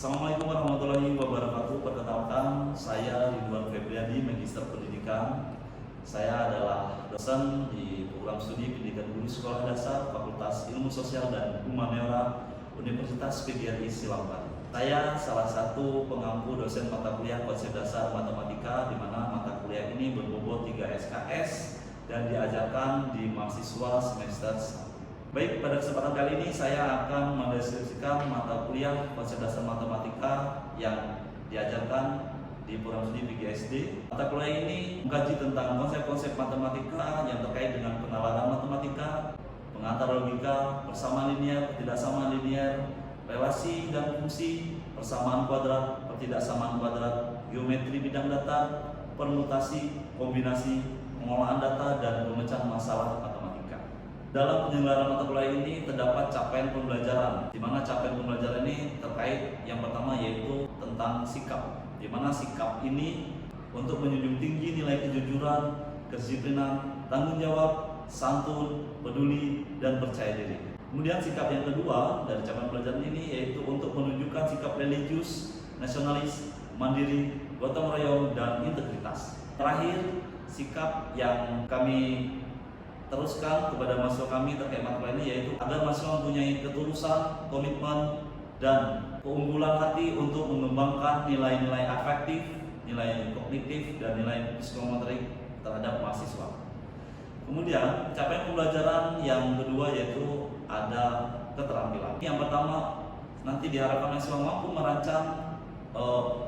Assalamualaikum warahmatullahi wabarakatuh. Perkenalkan, saya Ridwan Febriadi, Magister Pendidikan. Saya adalah dosen di program studi Pendidikan Guru Sekolah Dasar Fakultas Ilmu Sosial dan Humaniora Universitas PGRI Silangpari. Saya salah satu pengampu dosen mata kuliah konsep dasar matematika, di mana mata kuliah ini berbobot 3 SKS dan diajarkan di mahasiswa semester 1. Baik, pada kesempatan kali ini saya akan mendeskripsikan mata kuliah konsep dasar matematika yang diajarkan di program studi PGSD. Mata kuliah ini mengkaji tentang konsep-konsep matematika yang terkait dengan penalaran matematika, pengantar logika, persamaan linear, ketidaksamaan linear, relasi dan fungsi, persamaan kuadrat, ketidaksamaan kuadrat, geometri bidang datar, permutasi, kombinasi, pengolahan data, dan pemecahan masalah matematika. Dalam penyelenggaraan mata kuliah ini terdapat capaian pembelajaran, di mana capaian pembelajaran ini terkait yang pertama yaitu tentang sikap, di mana sikap ini untuk menjunjung tinggi nilai kejujuran, kedisiplinan, tanggung jawab, santun, peduli, dan percaya diri. Kemudian sikap yang kedua dari capaian pembelajaran ini yaitu untuk menunjukkan sikap religius, nasionalis, mandiri, gotong royong, dan integritas. Terakhir, sikap yang kami teruskan kepada mahasiswa kami terkait mata kuliah ini yaitu agar mahasiswa mempunyai ketulusan, komitmen, dan keunggulan hati untuk mengembangkan nilai-nilai afektif, nilai kognitif, dan nilai psikomotorik terhadap mahasiswa. Kemudian capaian pembelajaran yang kedua yaitu ada keterampilan. Yang pertama, nanti diharapkan mahasiswa mampu merancang,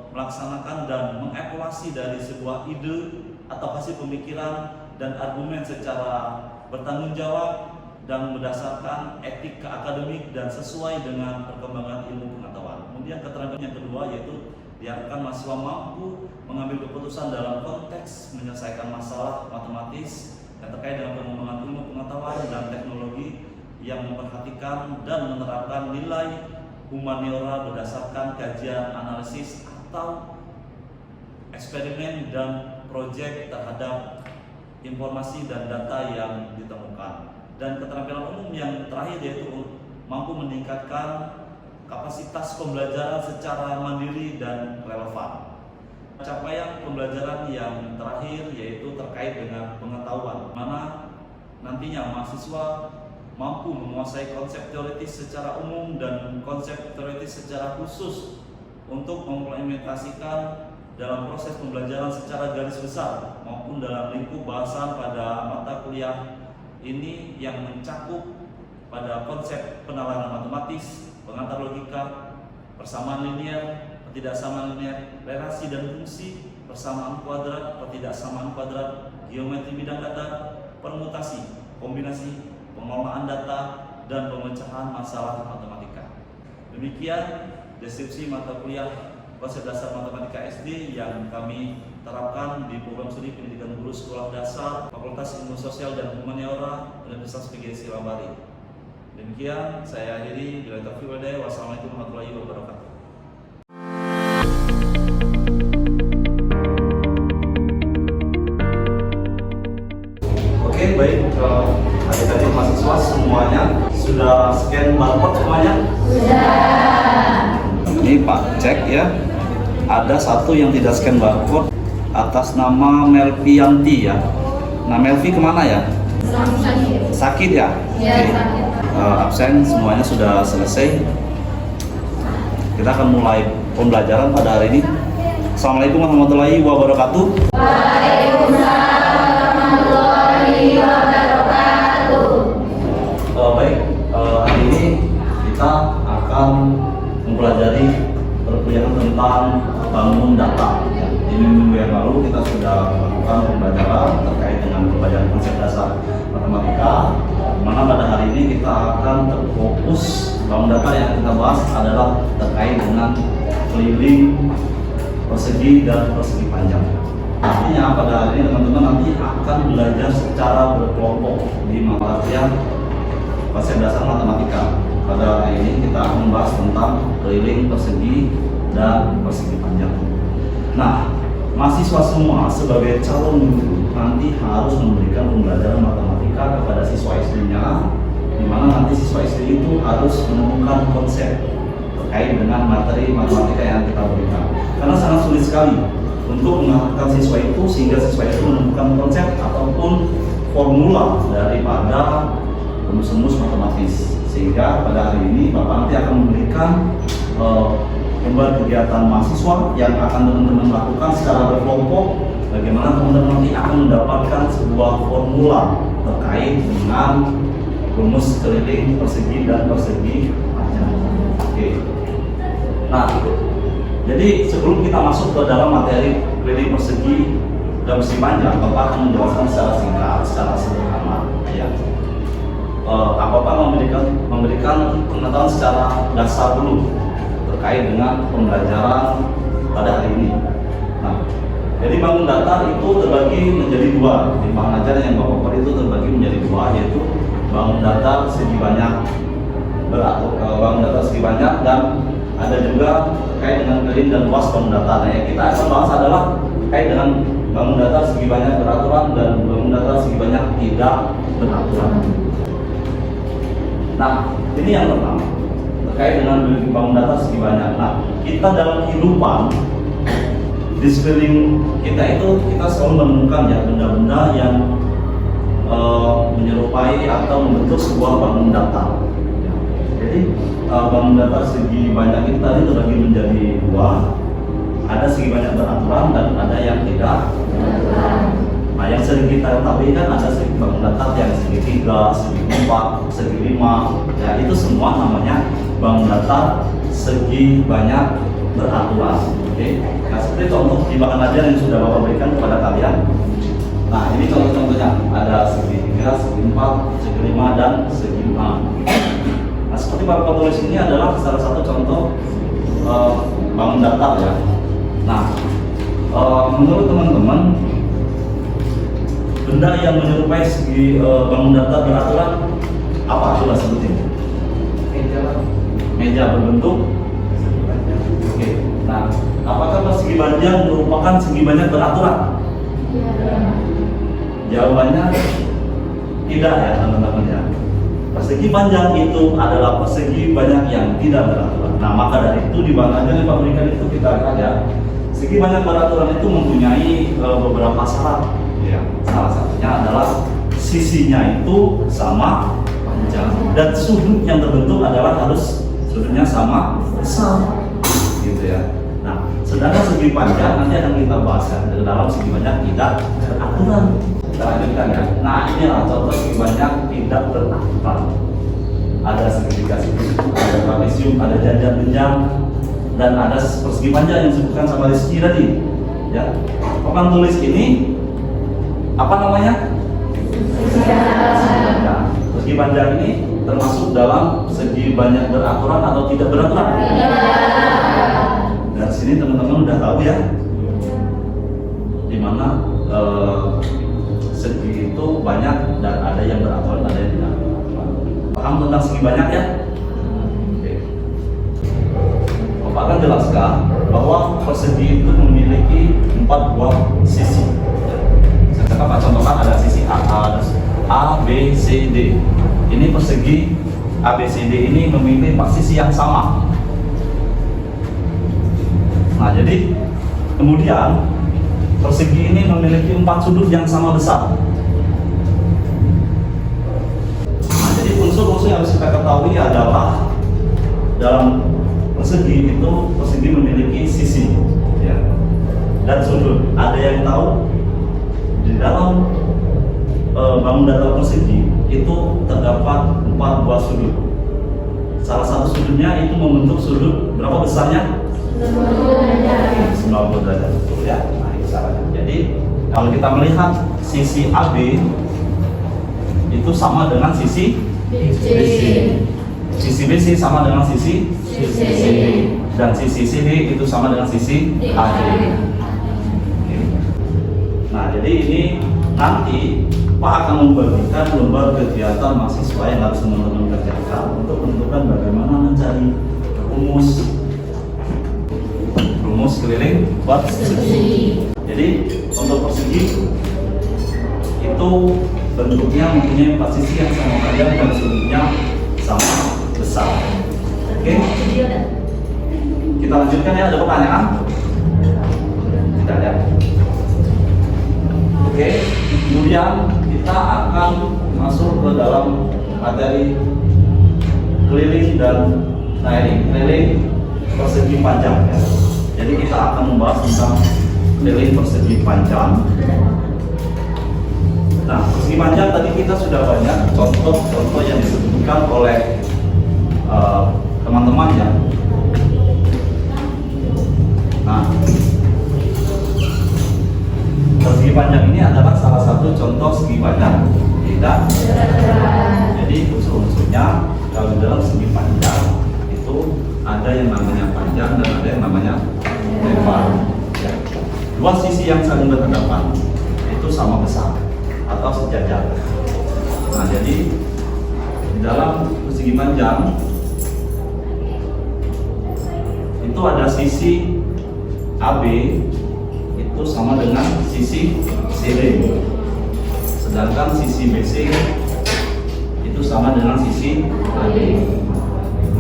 melaksanakan, dan mengevaluasi dari sebuah ide atau hasil pemikiran dan argumen secara bertanggung jawab dan berdasarkan etika akademik dan sesuai dengan perkembangan ilmu pengetahuan. Kemudian keterampilan yang kedua yaitu diharapkan mahasiswa mampu mengambil keputusan dalam konteks menyelesaikan masalah matematis yang terkait dengan pengembangan ilmu pengetahuan dan teknologi yang memperhatikan dan menerapkan nilai humaniora berdasarkan kajian analisis atau eksperimen dan proyek terhadap informasi dan data yang ditemukan. Dan keterampilan umum yang terakhir yaitu mampu meningkatkan kapasitas pembelajaran secara mandiri dan relevan. Capaian pembelajaran yang terakhir yaitu terkait dengan pengetahuan, mana nantinya mahasiswa mampu menguasai konsep teoritis secara umum dan konsep teoritis secara khusus untuk mengimplementasikan dalam proses pembelajaran secara garis besar maupun dalam lingkup bahasan pada mata kuliah ini yang mencakup pada konsep penalaran matematis, pengantar logika, persamaan linear, ketidaksamaan linear, relasi dan fungsi, persamaan kuadrat, ketidaksamaan kuadrat, geometri bidang datar, permutasi, kombinasi, pengolahan data, dan pemecahan masalah matematika. Demikian deskripsi mata kuliah konsep dasar matematika SD yang kami terapkan di program studi Pendidikan Guru Sekolah Dasar Fakultas Ilmu Sosial dan Humaniora Universitas PGRI Silangpari. Demikian saya akhiri. Bila taufiq wal hidayah. Wassalamualaikum warahmatullahi wabarakatuh. Oke, baik, adik-adik mahasiswa semuanya sudah scan barcode semuanya? Sudah. Ini Pak cek ya, ada satu yang tidak scan barcode atas nama Melvianti ya. Nah, Melvi kemana ya? Sakit ya? Iya, sakit. Absen, semuanya sudah selesai. Kita akan mulai pembelajaran pada hari ini. Assalamualaikum warahmatullahi wabarakatuh. Waalaikumsalam warahmatullahi wabarakatuh. Baik, hari ini kita akan mempelajari perkuliahan tentang bangun data. Di minggu yang lalu kita sudah melakukan pembelajaran terkait dengan pembelajaran konsep dasar matematika, di mana pada hari ini kita akan terfokus bangun data yang kita bahas adalah terkait dengan keliling, persegi, dan persegi panjang. Artinya pada hari ini teman-teman nanti akan belajar secara berkelompok di mata kuliah konsep dasar matematika. Pada hari ini kita akan membahas tentang keliling, persegi, dan persegi panjang. Nah, mahasiswa semua sebagai calon guru nanti harus memberikan pembelajaran matematika kepada siswa SD-nya, di mana nanti siswa SD itu harus menemukan konsep terkait dengan materi matematika yang kita berikan. Karena sangat sulit sekali untuk mengarahkan siswa itu sehingga siswa itu menemukan konsep ataupun formula daripada rumus-rumus matematis. Sehingga pada hari ini Bapak nanti akan memberikan lembar kegiatan mahasiswa yang akan teman-teman lakukan secara berkelompok. Bagaimana teman-teman nanti akan mendapatkan sebuah formula terkait dengan rumus keliling, persegi, dan persegi panjang. Oke. Nah, jadi sebelum kita masuk ke dalam materi keliling, persegi, dan persegi panjang, Bapak akan menjelaskan secara singkat, secara sederhana. Ya. Bapak memberikan pengetahuan secara dasar dulu terkait dengan pembelajaran pada hari ini. Nah, jadi bangun datar itu terbagi menjadi dua. Di pengajaran yang Bapak beri itu terbagi menjadi dua, yaitu bangun datar segi banyak bangun datar segi banyak, dan ada juga terkait dengan keliling dan luas bangun datar. Nah, yang kita akan bahas adalah terkait dengan bangun datar segi banyak beraturan dan bangun datar segi banyak tidak beraturan. Nah, ini yang pertama terkait dengan bangun datar segi banyak. Nah, kita dalam kehidupan di sekeliling kita itu kita selalu menemukan ya benda-benda yang menyerupai atau membentuk sebuah bangun datar. Ya. Jadi bangun datar segi banyak itu tadi terbagi menjadi dua. Ada segi banyak beraturan dan ada yang tidak beraturan. Nah, yang sering kita ketahui kan ada segi bangun datar yang segi 3, segi 4, segi 5. Ya, itu semua namanya bangun datar segi banyak beraturan. Oke. Nah, seperti contoh di bahan ajar yang sudah Bapak berikan kepada kalian. Nah, ini contoh-contohnya. Ada segi 3, segi 4, segi 5, dan segi 6. Nah, seperti Bapak tulis ini adalah salah satu contoh bangun datar ya. Nah, menurut teman-teman, benda yang menyerupai segi bangun datar beraturan apa? Coba sebutin. Meja berbentuk. Oke. Nah, apakah persegi panjang merupakan segi banyak beraturan? Jawabannya tidak ya teman-teman ya. Persegi panjang itu adalah persegi banyak yang tidak beraturan. Nah, maka dari itu di bahan ajar yang Pak berikan itu kita lihat ya, segi banyak beraturan itu mempunyai beberapa syarat. Ya, salah satunya adalah sisinya itu sama panjang dan sudut yang terbentuk adalah harus sudutnya sama besar, gitu ya. Nah, sedangkan segi panjang nanti akan kita bahas ya, dalam segi banyak tidak beraturan. Kita lanjutkan ya. Nah, inilah contoh segi banyak tidak beraturan. Ada segitiga sudut, ada trapesium, ada janjar-jenjang, dan ada persegi panjang yang disebutkan sama Rizky tadi. Ya, papan tulis ini apa namanya? Nah, persegi panjang ini termasuk dalam segi banyak beraturan atau tidak beraturan? Dari sini teman-teman udah tahu ya, dimana segi itu banyak dan ada yang beraturan, ada yang tidak beraturan. Paham tentang segi banyak ya? Oke. Bapak akan jelaskan bahwa persegi itu memiliki 4 buah sisi. Bapak contohkan ada sisi A, B, C, D. Ini persegi A, B, C, D ini memiliki 4 sisi yang sama. Nah, jadi kemudian persegi ini memiliki 4 sudut yang sama besar. Nah, jadi unsur-unsur yang harus kita ketahui adalah dalam persegi itu persegi memiliki sisi, ya, dan sudut. Ada yang tahu? Di dalam bangun datar persegi itu terdapat 4 buah sudut. Salah satu sudutnya itu membentuk sudut berapa besarnya? 90 derajat, betul ya. Nah, itu caranya. Jadi kalau kita melihat sisi AB itu sama dengan sisi BC. Sisi BC sama dengan sisi CD. Dan sisi CD itu sama dengan sisi AD. Nah, jadi ini nanti Pak akan membagikan lembar kegiatan mahasiswa yang harus teman-teman kerjakan untuk menentukan bagaimana mencari rumus keliling buat persegi. Jadi untuk persegi itu bentuknya mempunyai 4 sisi yang sama panjang dan sudutnya sama besar. Oke? Kita lanjutkan ya, ada pertanyaan? Tidak ada. Oke, kemudian kita akan masuk ke dalam materi keliling dan keliling persegi panjang ya. Jadi kita akan membahas tentang keliling persegi panjang. Nah, persegi panjang tadi kita sudah banyak contoh-contoh yang disebutkan oleh teman-teman ya. Nah, persegi panjang ini adalah salah satu contoh segi panjang, tidak? Jadi unsur-unsurnya kalau dalam segi panjang itu ada yang namanya panjang dan ada yang namanya lebar. Ya. Dua sisi yang saling berhadapan itu sama besar atau sejajar. Nah, jadi di dalam persegi panjang itu ada sisi AB itu sama dengan sisi CD, sedangkan sisi BC itu sama dengan sisi AD.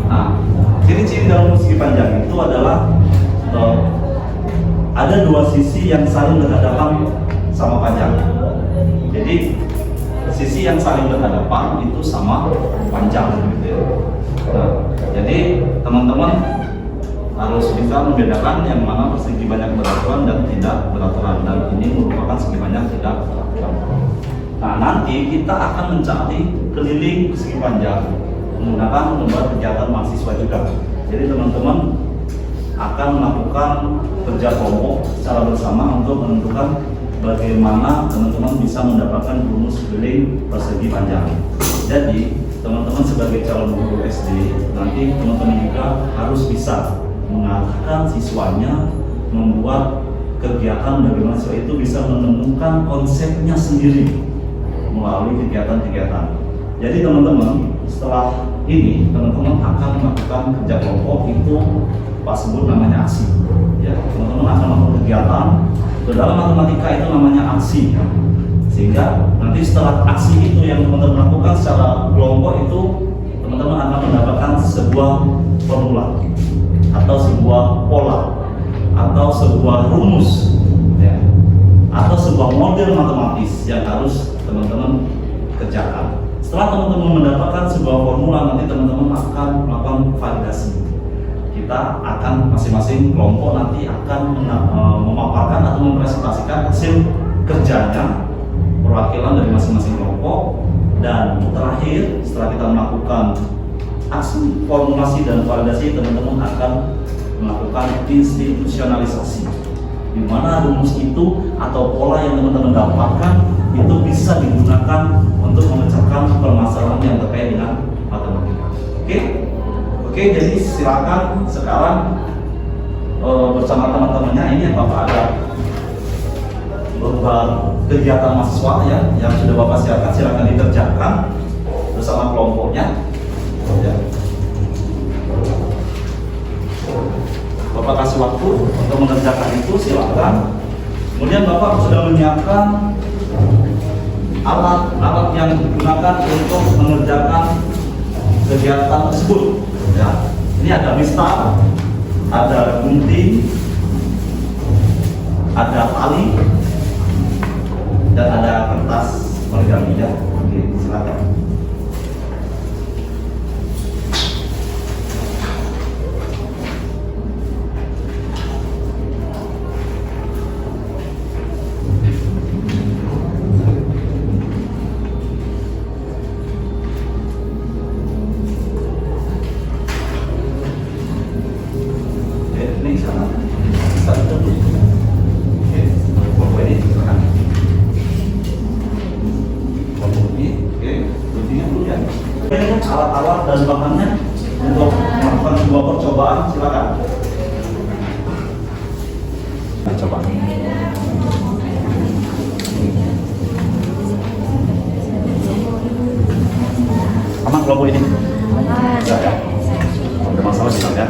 Nah, ciri-ciri dalam persegi panjang itu adalah ada dua sisi yang saling berhadapan sama panjang. Jadi sisi yang saling berhadapan itu sama panjang gitu ya. Nah, jadi teman-teman harus bisa membedakan yang mana persegi panjang beraturan dan tidak beraturan, dan ini merupakan segi panjang tidak beraturan. Nah, nanti kita akan mencari keliling persegi panjang menggunakan lembar kegiatan mahasiswa juga. Jadi teman-teman akan melakukan kerja kelompok secara bersama untuk menentukan bagaimana teman-teman bisa mendapatkan rumus keliling persegi panjang. Jadi teman-teman sebagai calon guru SD nanti teman-teman juga harus bisa mengarahkan siswanya membuat kegiatan bagaimana siswa itu bisa menemukan konsepnya sendiri melalui kegiatan-kegiatan. Jadi teman-teman setelah ini teman-teman akan melakukan kerja kelompok, itu Pak sebut namanya aksi. Ya, teman-teman akan melakukan kegiatan. Dalam matematika itu namanya aksi. Ya. Sehingga nanti setelah aksi itu yang teman-teman lakukan secara kelompok itu teman-teman akan mendapatkan sebuah formula atau sebuah pola atau sebuah rumus ya, atau sebuah model matematis yang harus teman-teman kerjakan. Setelah teman-teman mendapatkan sebuah formula, nanti teman-teman akan melakukan validasi. Kita akan masing-masing kelompok nanti akan memaparkan atau mempresentasikan hasil kerjanya, perwakilan dari masing-masing kelompok, dan terakhir setelah kita melakukan aksi formulasi dan validasi, teman-teman akan melakukan institusionalisasi, di mana rumus itu atau pola yang teman-teman dapatkan itu bisa digunakan untuk memecahkan permasalahan yang terkait dengan matematika. Oke, jadi silakan sekarang bersama teman-temannya ini yang Bapak ada beberapa kegiatan mahasiswa ya yang sudah Bapak siapkan, silakan dikerjakan bersama kelompoknya. Ya. Bapak kasih waktu untuk mengerjakan itu, silakan. Kemudian Bapak sudah menyiapkan alat-alat yang digunakan untuk mengerjakan kegiatan tersebut. Ya. Ini ada mistar, ada gunting, ada tali, dan ada kertas origami ya. Oke, silakan. Alat-alat dan bahannya untuk melakukan sebuah percobaan, silakan. Coba. Aman kelompok ini? Bisa ya? Ada masalah bisa ya?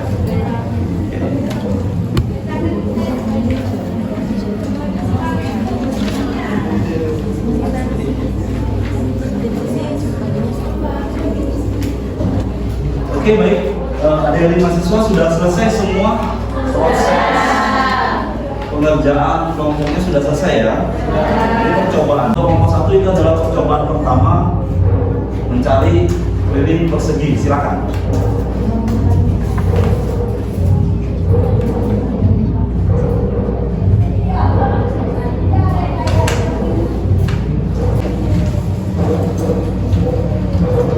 Oke, baik. adik-adik mahasiswa sudah selesai semua proses pengerjaan kelompoknya sudah selesai ya. Ini percobaan. Kelompok 1 itu adalah percobaan pertama mencari keliling persegi. Silakan.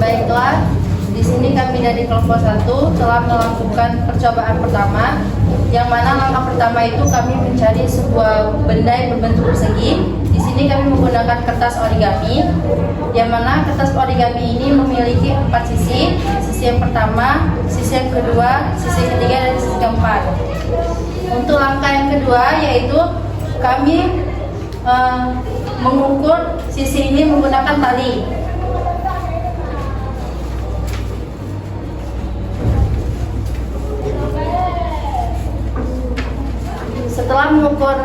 Baiklah, di sini kami dari kelompok 1 telah melakukan percobaan pertama, yang mana langkah pertama itu kami mencari sebuah benda yang berbentuk persegi. Di sini kami menggunakan kertas origami, yang mana kertas origami ini memiliki 4 sisi. Sisi yang pertama, sisi yang kedua, sisi yang ketiga, dan sisi keempat. Untuk langkah yang kedua yaitu kami mengukur sisi ini menggunakan tali. Setelah mengukur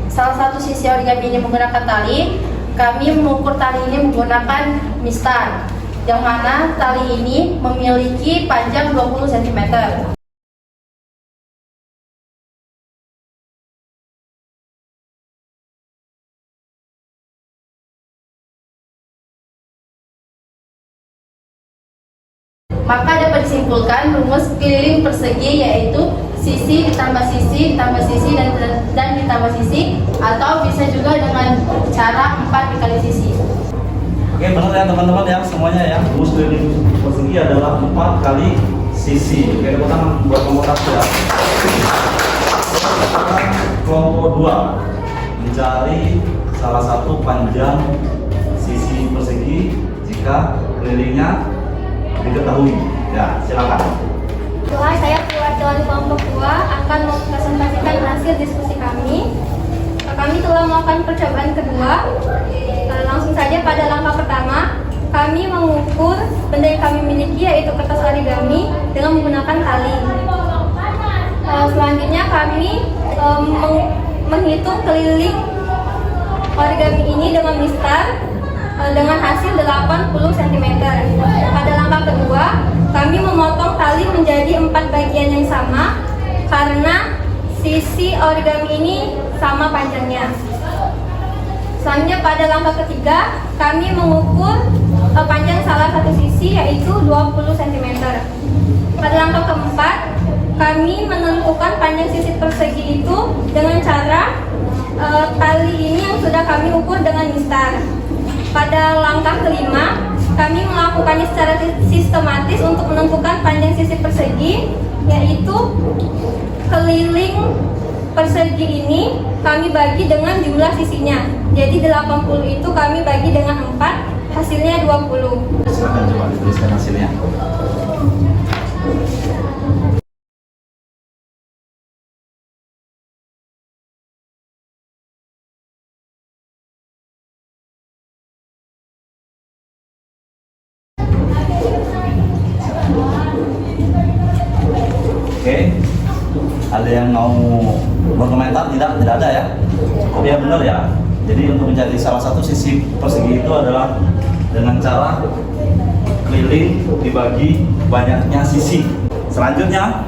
salah satu sisi origami ini menggunakan tali, kami mengukur tali ini menggunakan mistar, yang mana tali ini memiliki panjang 20 cm. Maka dapat disimpulkan rumus keliling persegi yaitu sisi ditambah sisi ditambah sisi dan ditambah sisi, atau bisa juga dengan cara 4 dikali sisi. Oke, benar ya teman-teman ya, semuanya ya. Rumus keliling persegi adalah 4 kali sisi. Oke, tepuk tangan buat kelompok 1 ya. Sekarang kelompok 2 mencari salah satu panjang sisi persegi jika kelilingnya diketahui. Ya, silakan. Setelah saya perwakilan kelompok 2 akan mempresentasikan hasil diskusi kami. Kami telah melakukan percobaan kedua. Langsung saja pada langkah pertama, kami mengukur benda yang kami miliki yaitu kertas origami dengan menggunakan tali. Selanjutnya kami menghitung keliling origami ini dengan mistar dengan hasil 80 cm. Pada langkah kedua, kami memotong tali menjadi 4 bagian yang sama karena sisi origami ini sama panjangnya. Selanjutnya pada langkah ketiga, kami mengukur panjang salah satu sisi yaitu 20 cm. Pada langkah keempat, kami menentukan panjang sisi persegi itu dengan cara tali ini yang sudah kami ukur dengan mistar. Pada langkah kelima, kami melakukannya secara sistematis untuk menentukan panjang sisi persegi, yaitu keliling persegi ini kami bagi dengan jumlah sisinya. Jadi 80 itu kami bagi dengan 4, hasilnya 20. Silakan coba dituliskan hasilnya. Oke, ada yang mau berkomentar? Tidak ada ya? Cukup ya, benar ya. Jadi untuk mencari salah satu sisi persegi itu adalah dengan cara keliling dibagi banyaknya sisi. Selanjutnya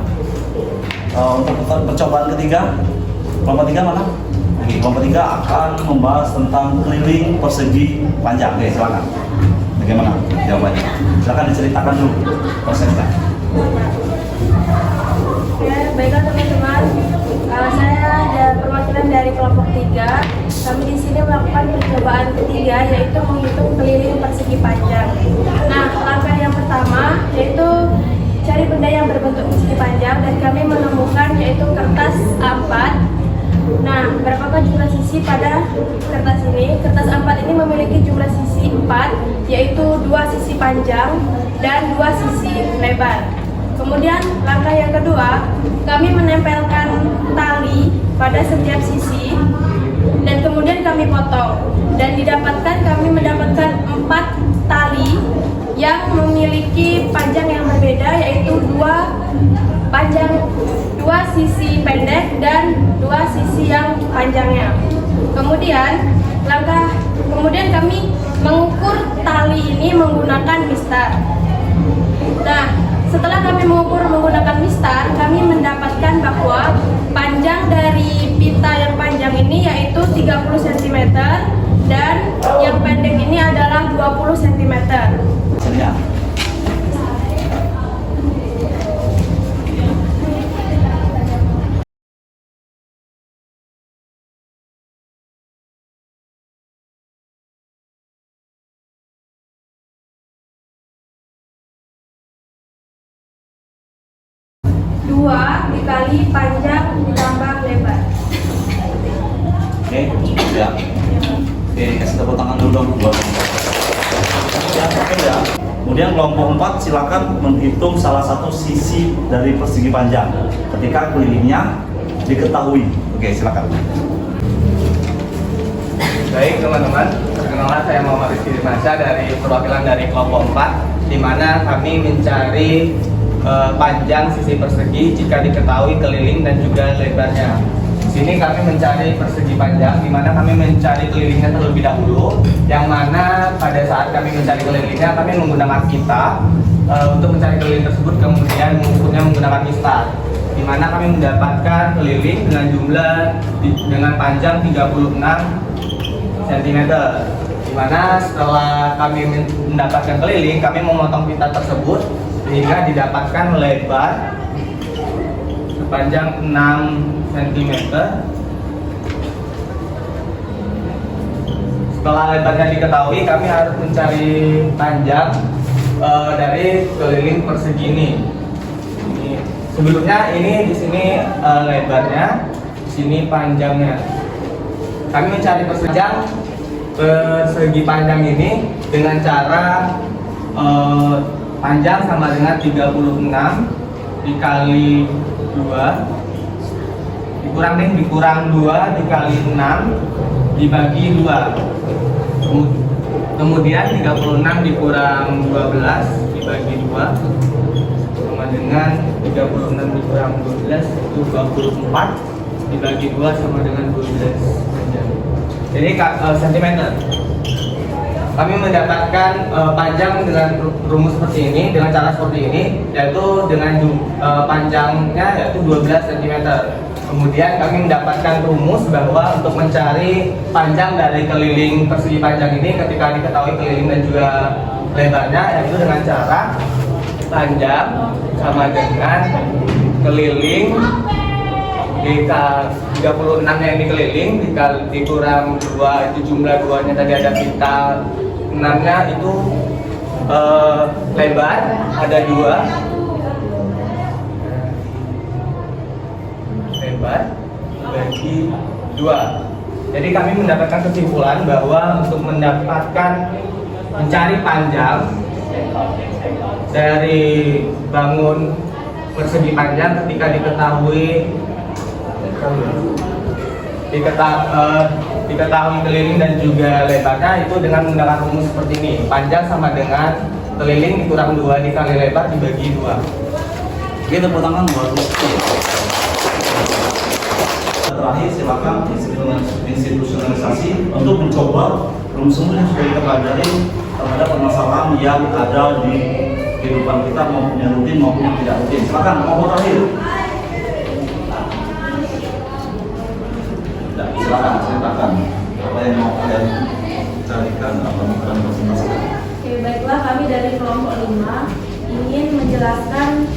untuk percobaan ketiga, kelompok 3 mana? Oke, kelompok 3 akan membahas tentang keliling persegi panjang. Oke, silakan. Bagaimana jawabannya? Silakan diceritakan dulu prosesnya. Baiklah teman-teman, saya ada perwakilan dari kelompok 3. Kami di sini melakukan percobaan ketiga yaitu menghitung keliling persegi panjang. Nah, langkah yang pertama yaitu cari benda yang berbentuk persegi panjang dan kami menemukan yaitu kertas A4. Nah, berapakah jumlah sisi pada kertas ini? Kertas A4 ini memiliki jumlah sisi 4, yaitu 2 sisi panjang dan 2 sisi lebar. Kemudian langkah yang kedua, kami menempelkan tali pada setiap sisi dan kemudian kami potong, dan kami mendapatkan 4 tali yang memiliki panjang yang berbeda, yaitu 2 sisi pendek dan 2 sisi yang panjangnya. Kemudian kami mengukur tali ini menggunakan mistar. Nah, Setelah kami mengukur menggunakan mistar, kami mendapatkan bahwa panjang dari pita yang panjang ini yaitu 30 cm dan yang pendek ini adalah 20 cm. Ya. Dua dikali panjang ditambah lebar. Oke, ya. Oke, kasih tepuk tangan dulu dong buat. Ya, oke ya. Kemudian kelompok 4 silakan menghitung salah satu sisi dari persegi panjang ketika kelilingnya diketahui. Oke, silakan. Baik teman-teman, perkenalkan saya Muhammad Rizky Dimansyah dari perwakilan dari kelompok 4, di mana kami mencari panjang sisi persegi jika diketahui keliling dan juga lebarnya. Di sini kami mencari persegi panjang, di mana kami mencari kelilingnya terlebih dahulu, yang mana pada saat kami mencari kelilingnya kami menggunakan pita untuk mencari keliling tersebut, kemudian mengukurnya menggunakan mistar, di mana kami mendapatkan keliling dengan jumlah dengan panjang 36 cm. Di mana setelah kami mendapatkan keliling, kami memotong pita tersebut sehingga didapatkan lebar sepanjang 6 cm. Setelah lebarnya diketahui, kami harus mencari panjang dari keliling persegi ini. Sebelumnya ini di sini lebarnya, di sini panjangnya. Kami mencari persegi panjang ini dengan cara panjang sama dengan 36 dikali 2 dikurang 2 dikali 6 dibagi 2, kemudian 36 dikurang 12 dibagi 2 sama dengan 36 dikurang 12 itu 24 dibagi 2 sama dengan 12. Jadi sentimeter. Kami mendapatkan panjang dengan rumus seperti ini, dengan cara seperti ini, yaitu dengan panjangnya yaitu 12 cm. Kemudian kami mendapatkan rumus bahwa untuk mencari panjang dari keliling persegi panjang ini ketika diketahui keliling dan juga lebarnya, yaitu dengan cara panjang sama dengan keliling dikali 36 yang dikeliling dikurang 2, itu jumlah 2 nya tadi ada pita 6 nya itu lebar ada 2 lebar bagi 2. Jadi kami mendapatkan kesimpulan bahwa untuk mencari panjang dari bangun persegi panjang ketika diketahui keliling dan juga lebarnya itu dengan menggunakan rumus seperti ini. Panjang sama dengan keliling dikurang 2 dikali lebar dibagi 2. Oke, tepuk tangan buat Rizky. Terakhir silakan institusionalisasi untuk mencoba rumus-rumus yang sudah kita pelajari terhadap permasalahan yang ada di kehidupan kita, maupun yang rutin maupun yang tidak rutin. Silakan, mohon terakhir. Silakan ceritakan apa yang mau kalian carikan atau mau kalian presentasikan. Oke, baiklah, kami dari kelompok 5 ingin menjelaskan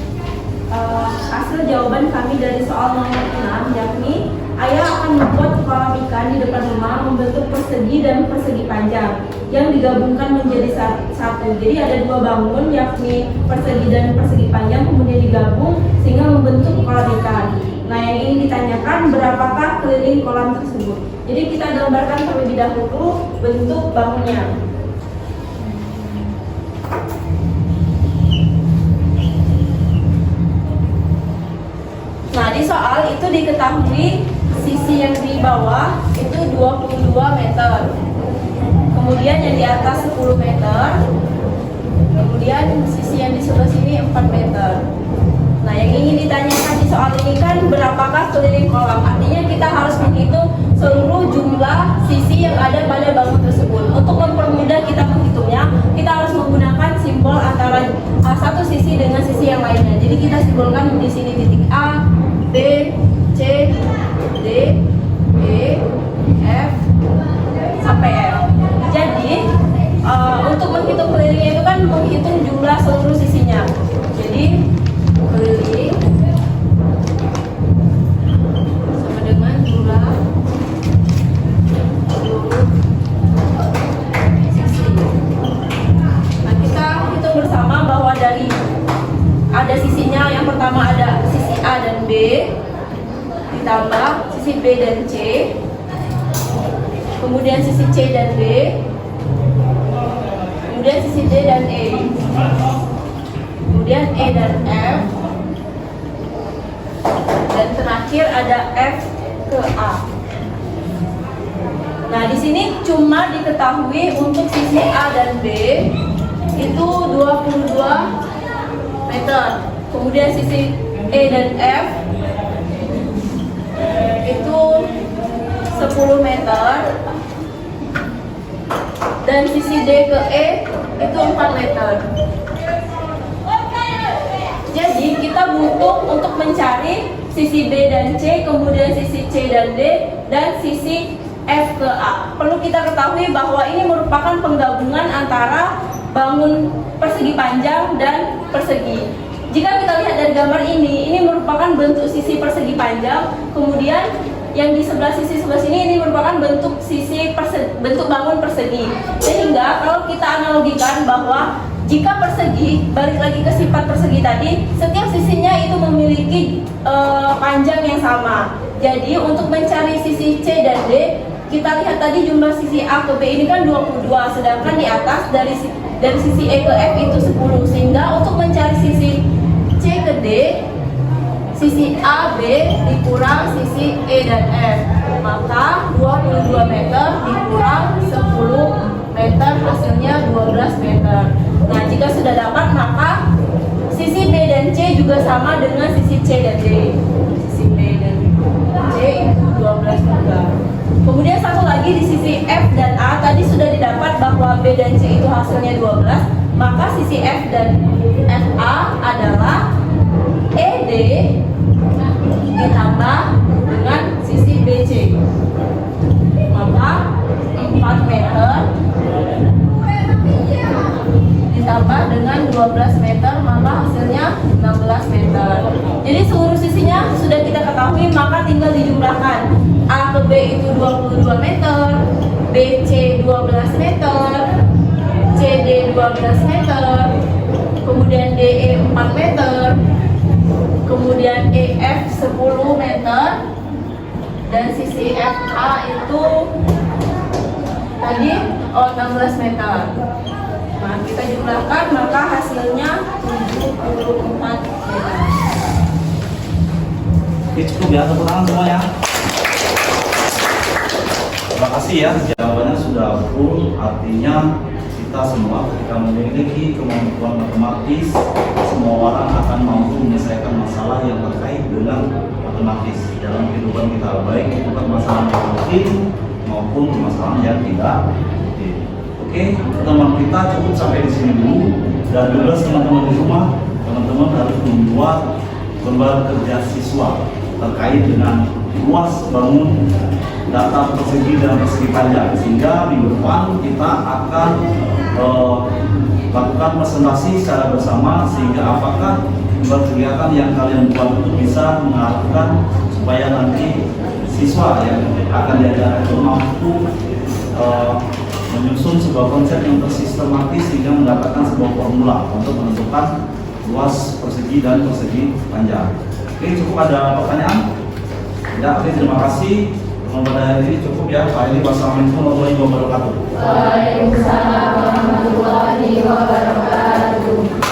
hasil jawaban kami dari soal nomor 6, yakni ayah akan membuat kolam ikan di depan rumah membentuk persegi dan persegi panjang yang digabungkan menjadi satu. Jadi ada 2 bangun, yakni persegi dan persegi panjang, kemudian digabung sehingga membentuk kolam ikan. Nah, yang ingin ditanyakan berapakah keliling kolam tersebut. Jadi kita gambarkan terlebih dahulu bentuk bangunnya. Nah, di soal itu diketahui sisi yang di bawah itu 22 meter. Kemudian yang di atas 10 meter. Kemudian sisi yang di sebelah sini 4 meter. Nah, yang ingin ditanyakan di soal ini kan berapakah keliling kolam. Artinya kita harus menghitung seluruh jumlah sisi yang ada pada bangun tersebut. Untuk mempermudah kita menghitungnya, kita harus menggunakan simbol antara satu sisi dengan sisi yang lainnya. Jadi kita simbolkan di sini titik A, B, C, D, E, F sampai F. Jadi untuk menghitung kelilingnya itu kan menghitung jumlah seluruh sisinya. Jadi keliling sama dengan jumlah seluruh sisi. Nah, kita hitung bersama bahwa dari ada sisinya, yang pertama ada sisi A dan B, ditambah sisi B dan C, kemudian sisi C dan D, kemudian sisi D dan E, kemudian E dan F, dan terakhir ada F ke A. Nah, di sini cuma diketahui untuk sisi A dan B itu 22 meter. Kemudian sisi E dan F itu 10 meter. Dan sisi D ke E itu 4 meter. Jadi kita butuh untuk mencari sisi B dan C, kemudian sisi C dan D, dan sisi F ke A. Perlu kita ketahui bahwa ini merupakan penggabungan antara bangun persegi panjang dan persegi. Jika kita lihat dari gambar ini merupakan bentuk sisi persegi panjang, kemudian yang di sebelah sisi sebelah sini ini merupakan bentuk bentuk bangun persegi. Sehingga kalau kita analogikan bahwa jika persegi, balik lagi ke sifat persegi tadi, setiap sisinya itu memiliki panjang yang sama. Jadi untuk mencari sisi C dan D, kita lihat tadi jumlah sisi A ke B ini kan 22, sedangkan di atas dari sisi E ke F itu 10. Sehingga untuk mencari sisi C ke D, sisi A, B dikurang sisi E dan F, maka 22 meter dikurang 10 meter hasilnya 12 meter. Nah, jika sudah dapat, maka sisi B dan C juga sama dengan sisi C dan D. Sisi B dan C itu 12 juga. Kemudian satu lagi di sisi F dan A, tadi sudah didapat bahwa B dan C itu hasilnya 12, maka sisi F dan FA adalah ED ditambah dengan sisi BC, maka 4 meter ditambah dengan 12 meter, maka hasilnya 16 meter. Jadi seluruh sisinya sudah kita ketahui, maka tinggal dijumlahkan. A ke B itu 22 meter, BC 12 meter, CD 12 meter, kemudian DE 4 meter, kemudian EF 10 meter, dan sisi FA itu tadi 16 meter. Nah, kita jumlahkan, maka hasilnya 74 meter. Oke, cukup ya, tepuk tangan semuanya. Terima kasih ya, jawabannya sudah full. Artinya kita semua ketika memiliki kemampuan matematis, semua orang akan mampu menyelesaikan masalah yang terkait dengan matematis dalam kehidupan kita, baik itu permasalahan yang penting maupun permasalahan yang tidak penting. Oke, teman kita cukup sampai di sini dulu. Dan juga teman-teman di rumah, teman-teman harus membuat lembar kerja siswa terkait dengan luas bangun data persegi dan persegi panjang, sehingga minggu depan kita akan lakukan presentasi secara bersama, sehingga apakah kegiatan yang kalian buat itu bisa mengarahkan supaya nanti siswa yang akan diajarkan itu mampu menyusun sebuah konsep yang tersistematis sehingga mendapatkan sebuah formula untuk menentukan luas persegi dan persegi panjang. Oke, cukup ada pertanyaan? Ya, oke, terima kasih. Pada hari ini cukup ya. Pak Eli, wassalamualaikum warahmatullahi wabarakatuh. Waalaikumsalam warahmatullahi wabarakatuh.